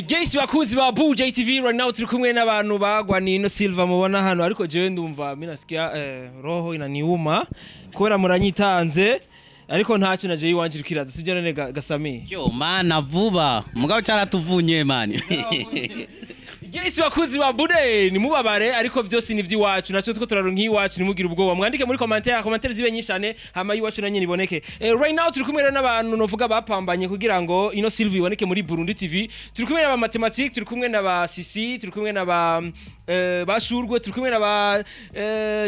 Guys bakuzi ba Bujahit TV right now turi kumwe n'abantu bagwa nino Silva mubona hano ariko jewe ndumva minasikia roho inaniuma kubera muranyitanze ariko ntacyo naje yiwanje kiraza sibyo none gasami yo mana vuba mugabo cyaratuvunye mani Guys bakuzi ba Bude ni mubabare ariko byose ni by'iwacu naco two turaronka iwacu nimugire ubwoba mwandike muri commentaire zibe nyishane hama iwacu nanye niboneke right now turi kumwe n'abantu novuga bapambanye kugira ngo ino Silva iboneke muri Burundi TV turi kumwe n'aba mathematics turi kumwe n'aba Sisi turi kumwe n'aba bashurwe turi kumwe n'aba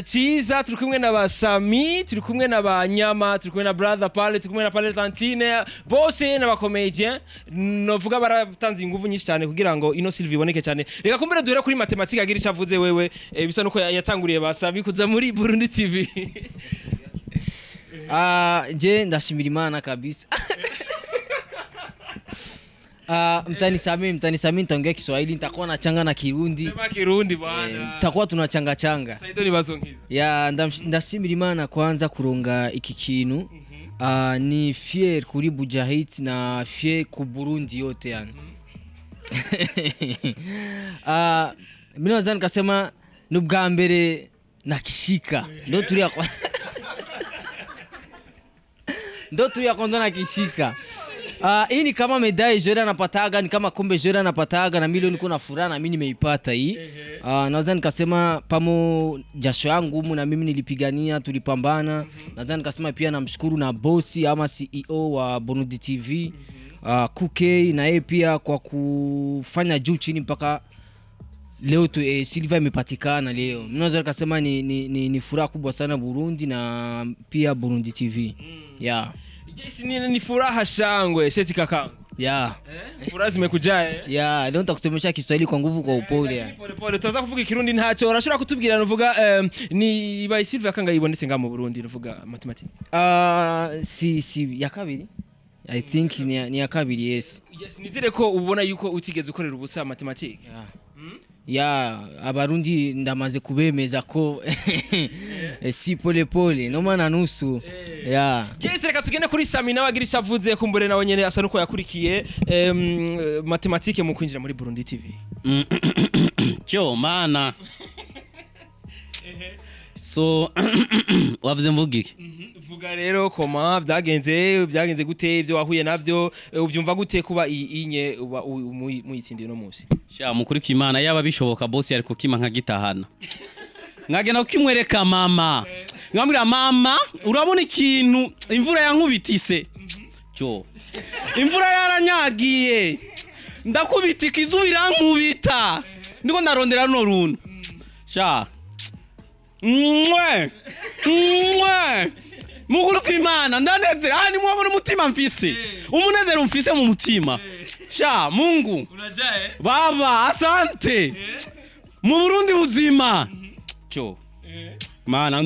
Chiza turi kumwe n'aba Sami turi kumwe n'aba Nyama turi kumwe na Brother Pale turi kumwe na Pale Tantine bose n'aba comedian novuga baratanze ingufu nyinshi cyane kugira ngo ino Silva iboneke cyane reka kumbere duhere kuri mathematics agira icavuze wewe bisa nuko yatanguriye basabi kuza muri Burundi TV je ndashimira Imana kabisa mtanisamee nitaongea Kiswahili nitakuwa nachanga na Kirundi sema Kirundi bwana tutakuwa tunachanga changa saido ni bazongiza ya ndashimira Imana kwanza kuronga iki kintu ni fier kuri Bujahit na fier ku Burundi yote yani mimi naweza nikasema ni bwa mbere nakishika ndo tuli ya kwanza nakishika hii ni kama medali Jora anapataga ni kama kombe Jora anapataga na milioni niko na furaha na mimi nimeipata hii naweza nikasema pamo jasho yangu na mimi nilipigania tulipambana naweza nikasema pia namshukuru na bosi ama CEO wa Burundi TV Kuke na yeye pia kwa kufanya juu chini mpaka leo Silva imepatikana leo. Mimi naweza kusema ni furaha kubwa sana Burundi na pia Burundi TV. Yeah. Yes, ni furaha shangwe seti kaka. Yeah. Furaha zimekujaa Yeah, leo nitakusemesha Kiswahili kwa nguvu kwa upole. Pole tutaza kuvuga Kirundi ntacyo urashobora kutubwira nuvuga ni by Silva kanga ibonetse nga mu Burundi nuvuga mathematics. Si ya kabiri. I think ni ya kabiri yes. Yes, nizire ko ubona yuko utigeze ukorera ubusa mathematics. Yeah. Ya abarundi ndamaze kubemeza ko si pole no mana nusu ya Yes, reka tugende kuri Sami nawe agira icavuze kumbure nawe nyene asa nuko yakurikiye mathematics mu kwinjira muri Burundi TV cyo mana so wavuze mvugiki vuga rero koma byagenze gute ivyo wahuye navyo uvyumva gute kuba inye muyitsindiye no musi sha mukuri kimana yaba bishoboka boss yari kukima nkagitahana ngagena ukimwereka mama ngamwira mama urabona ikintu imvura yankubitise cyo imvura yaranyagiye ndakubitika izuba irankubita ndiko ndarondera no runtu sha mukuru kw'Imana ndanezera hani mwabona umutima mfise umunezero mfise mu mutima sha Mungu baba asante mu Burundi buzima cyo mana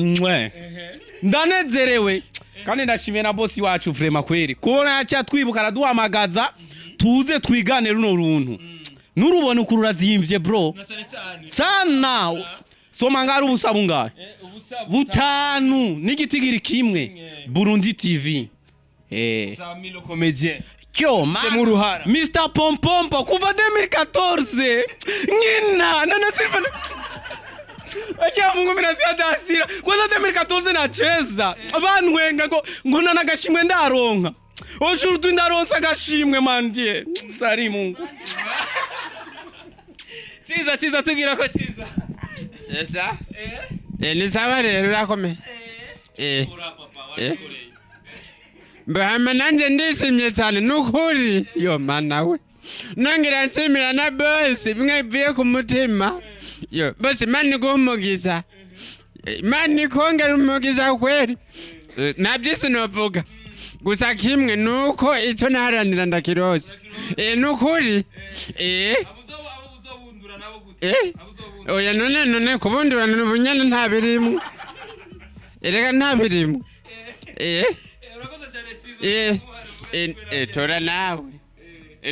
ndanezerewe kandi ndashimiye na boss wacu vraiment kweri kubona yacha twibuka araduhamagaza tuze twigane runo runtu nurubona ukururazimbye bro sana soma ngari ubusabu ngahe butanu n'igitigiri kimwe Burundi TV Sami le comédien Kyo Muruhara Mr Pompompo kuva 2014 ngina nana Silva Acha Mungu mimi nasikia hasira kwanza 2014 nacheza banwenga ngo nana Agashimwe ndaronka Oshuru ndaronsa Agashimwe mandie sari Mungu Chiza tugira ko chiza Esa? Ni sawa rero urakome. Mbahama nanje ndisimye cyane nukuri yo mana we. Nangira nsimira na boss bimwe biye ku mutima. Yo boss mani gumugiza. Mani kongera umugiza kweri. Nabyise novuga. Gusa kimwe nuko icyo naharanira ndakirose. Nukuri. Oya none kubundurana n'ubunyana nta birimo. Erega nta birimo. Tora nawe.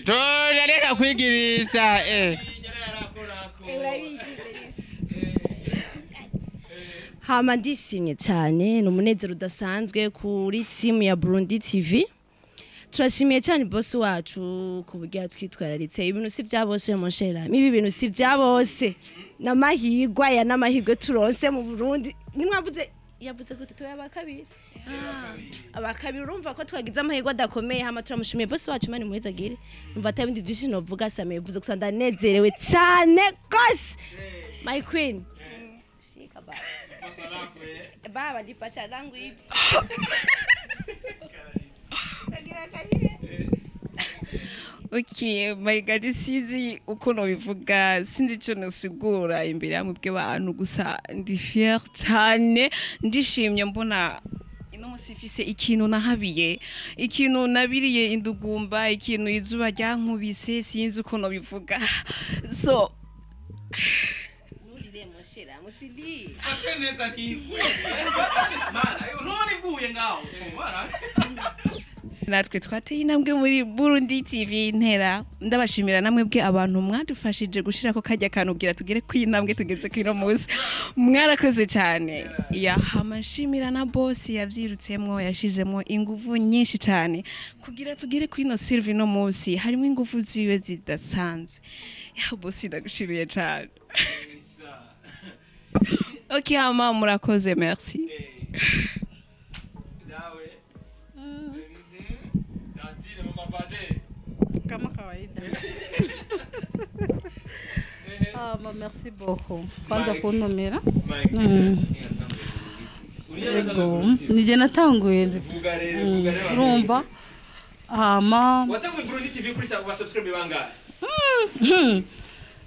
Tora reka kwigirisa Hama ndishimye cyane n'umunezero udasanzwe kuri team ya Burundi TV turashimiye cyane boss wacu ku buryo twitwararitse ibintu si bya bose mu nshera ibi bintu si bya bose namahigwa ya namahigwe turonse mu Burundi nimwavuze yavuze gute to abakabiri abakabiri urumva ko twagize amahigwa adakomeye hama turamushimiye boss wacu mani muhezagire umva atabindi byinshi novuga same yavuze gusa ndanezerewe cyane gose my queen shika baba baba dipacha langu hivi Okay, my God, sinzi uko nobivuga, sinzi icyo nasigura imbere ya mwebwe bantu gusa ndi fier cyane, ndishimye mbona ino musifise ikintu nahabiye, ikintu nabiriye indugumba, ikintu izuba ryankubise, sinzi uko nobivuga. So musili akeneza ntikwe mana none guye ngaho tumara natwe twateye intambwe muri Burundi TV ntera ndabashimira namwe bwe abantu mwadufashije gushira ko kajya kanubwira tugere kwintambwe tugeze kwino munsi mwarakoze cyane ya hamashimira na boss yavyirutsemwo yashizemwo inguvu nyinshi cyane kugira tugere kwino serve no munsi harimo inguvu ziwe zidasanzwe ya boss ndagushimiye cyane. Okay, hama murakoze, merci. Kama kawaida. Merci beaucoup. Kwanza kuntumira. Yego. Nije natanguye nzi. Urumva? Hama. Watanguye Burundi TV kuri subscribe bangahe?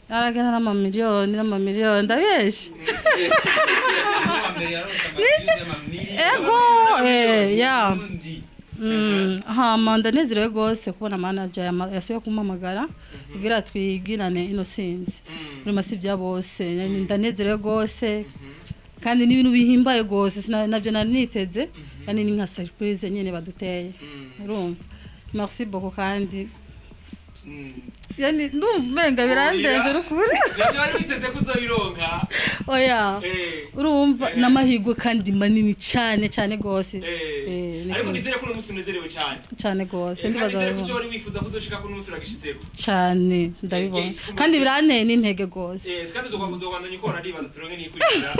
Aragana n'amamiliyoni ndabeshye. Ego ya. Hama ndanezerewe gose kubona manager yasubiye kumpamagara kugira twigirane ino sinzi. Muri masi bya bose ndanezerewe gose kandi n'ibintu bihimbaye gose navyo naniteze yani ni nka surprise nyene baduteye. Urumva? Merci beaucoup kandi yani ndumvenga birandenze rukuri Byari biteze kuzoyironka oya urumva namahigwe kandi manini cyane gose ariko nizere ko umunsi unezerewe cyane gose ndibaza ko wari wifuza kuzoshika ko umunsi uragishitseko cyane ndabibona kandi biranteye n'intege gose kandi uzobandanya ukora ndibaza turonke nikurira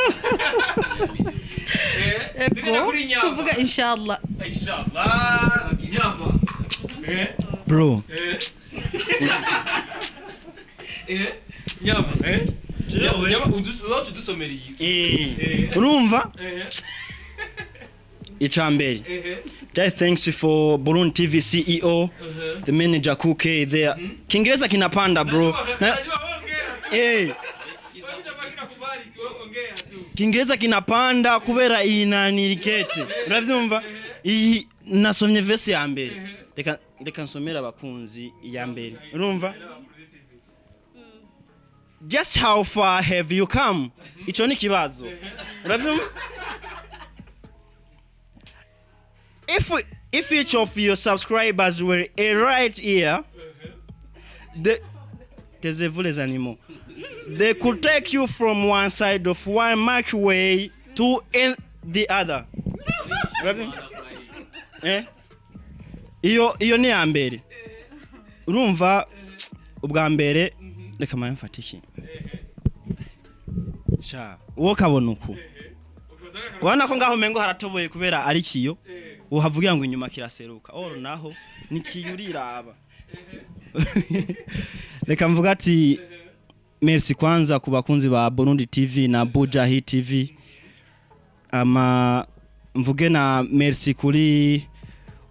tuvuga inshallah nyamba bro nyamba nyamba udusomera iyi urumva icambere thanks for Burundi TV CEO the manager Kuke there Kiingereza kinapanda bro Kiingereza kinapanda kubera iyi nanirikete uravyumva iyi nasomye verse ya mbere reka nsomera abakunzi ya mbere urumva just how far have you come ico ni kibazo uravyumva if each of your subscribers were a right here taisez-vous les animaux they could take you from one side of one marchway to the other iyo ni ya mbere urumva ubwa mbere reka mara mfatiki sha uwo kabona uko wana ko ngaho mengo haratoboye kubera ari kiyo uhavugira ngo inyuma kiraseruka oro naho nikiyurira aba reka mvuga ati merci kwanza ku bakunzi ba Burundi TV na Bujahit TV mvuge na merci kuri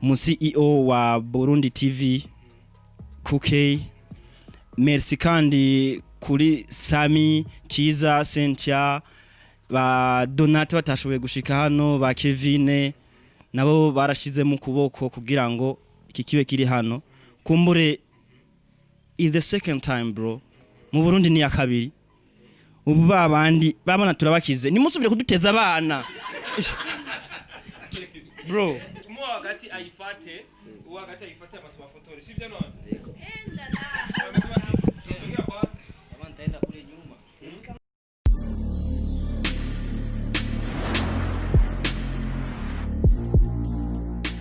mu CEO wa Burundi TV Kuke merci kandi kuri Sami Kiza Sentia ba Donate batashoboye gushika hano ba Kevine nabo barashize mu kuboko kugira ngo iki kibe kiri hano kumbure is the second time bro mu Burundi ni ya kabiri ubu babandi babona turabakize nimusubire kuduteza abana bro hagati ayifate uwagati ayifate amatubafotori sivyo none enda la